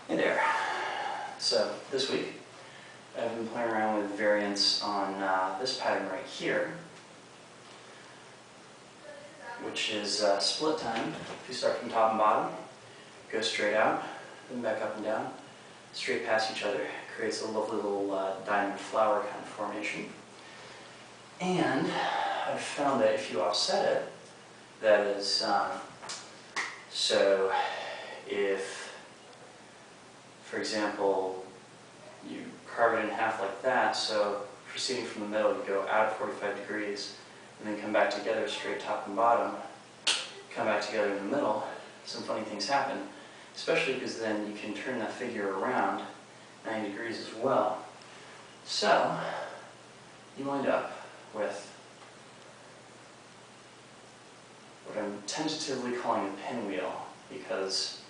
Hey there. So this week I've been playing around with variants on this pattern right here, which is split time. If you start from top and bottom, go straight out, then back up and down, straight past each other, creates a lovely little diamond flower kind of formation. And I've found that if you offset it, that is, so if, for example, you carve it in half like that, so proceeding from the middle, you go out at 45 degrees, and then come back together straight top and bottom, come back together in the middle, some funny things happen, especially because then you can turn that figure around 90 degrees as well. So, you wind up with what I'm tentatively calling a pinwheel, because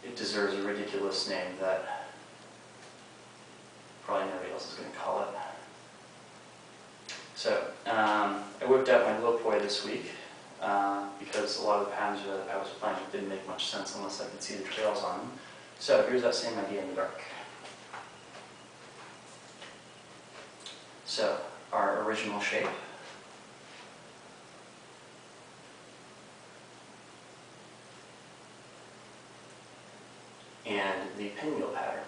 it deserves a ridiculous name that probably nobody else is going to call it. So, I whipped out my lopoi this week because a lot of the patterns that I was playing didn't make much sense unless I could see the trails on them. So here's that same idea in the dark. So, our original shape. And the pinwheel pattern.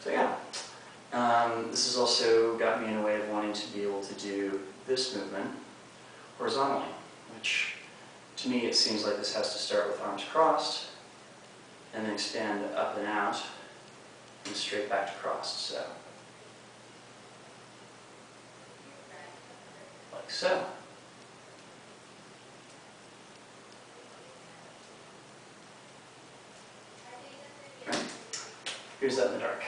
So yeah, this has also got me in a way of wanting to be able to do this movement horizontally, which to me it seems like this has to start with arms crossed and then expand up and out and straight back to crossed, so like so. Right. Here's that in the dark.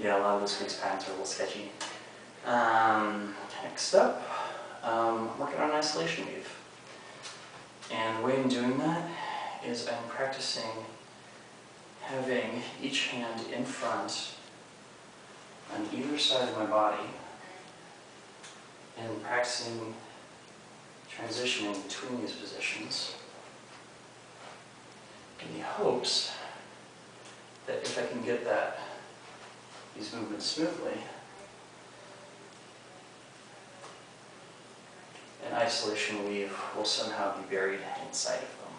Yeah, a lot of this week's patterns are a little sketchy. Next up, I'm working on an isolation weave. And the way I'm doing that is I'm practicing having each hand in front on either side of my body and practicing transitioning between these positions in the hopes that if I can get these movements smoothly, an isolation weave will somehow be buried inside of them.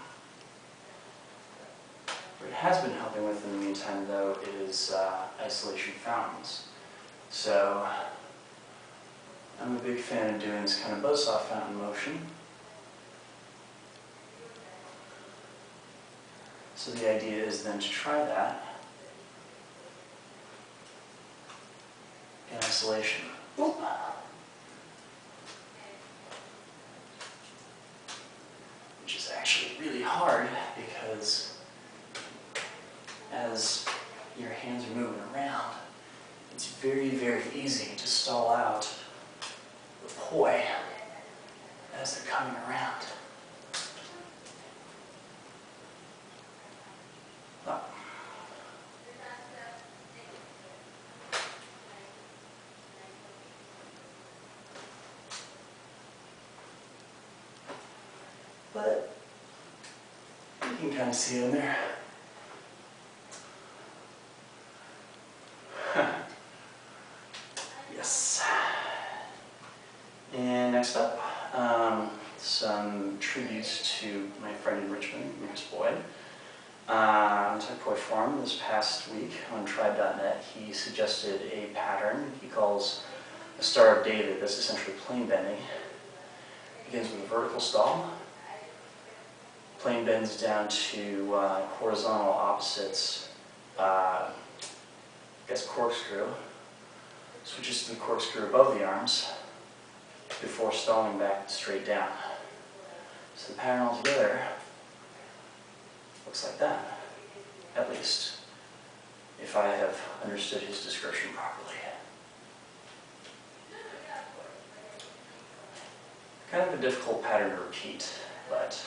What it has been helping with in the meantime, though, is isolation fountains. So I'm a big fan of doing this kind of buzzsaw fountain motion. So the idea is then to try that in isolation. Oop. Which is actually really hard because as your hands are moving around, it's very, very easy to stall out the poi as they're coming around. Oh. But you can kind of see it in there. Yes. And next up, some tributes to my friend in Richmond, Boyd. On Typoi Forum this past week on tribe.net, he suggested a pattern he calls a Star of David that's essentially plane bending. It begins with a vertical stall, plane bends down to horizontal opposites guess, corkscrew. Switches to the corkscrew above the arms before stalling back straight down. So the pattern altogether looks like that, at least, if I have understood his description properly. Kind of a difficult pattern to repeat, but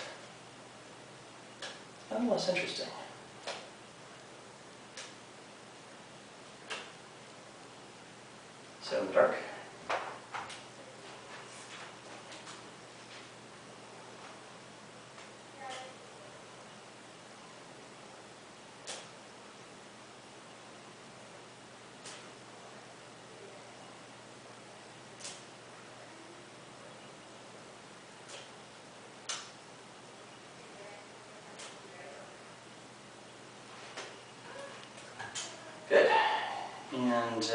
nonetheless interesting. So in the dark. Good. And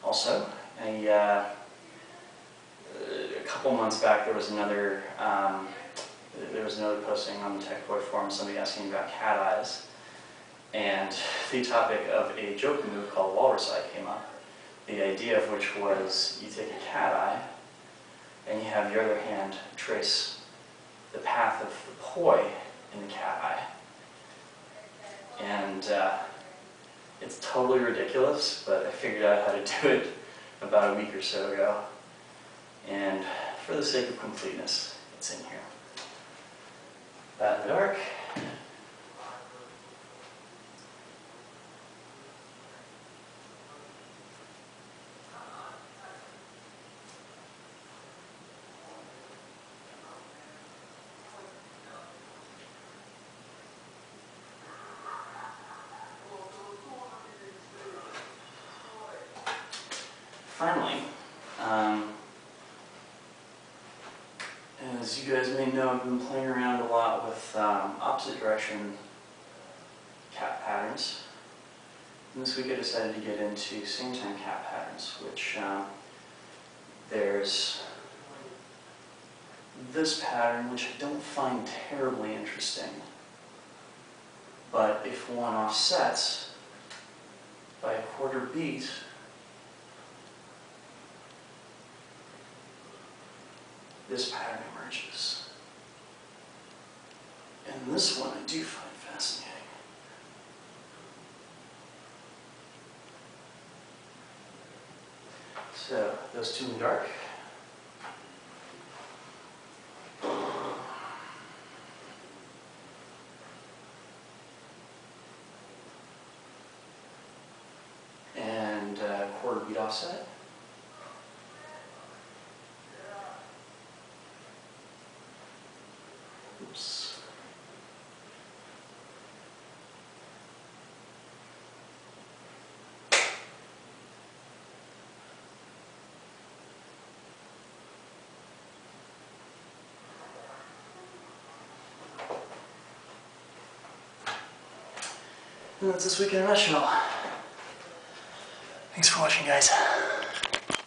also, a couple months back, there was another posting on the Tech Boy forum, somebody asking about cat eyes, and the topic of a joke move called Walrus Eye came up. The idea of which was you take a cat eye and you have your other hand trace the path of the poi in the cat eye. And it's totally ridiculous, but I figured out how to do it about a week or so ago. And for the sake of completeness, it's in here. That in the dark. Finally, as you guys may know, I've been playing around a lot with opposite direction cat patterns. And this week I decided to get into same time cat patterns, which there's this pattern, which I don't find terribly interesting. But if one offsets by a quarter beat, this pattern emerges. And this one I do find fascinating. So, those two in the dark. And quarter beat offset. Oops. And that's this week in a nutshell. Thanks for watching, guys.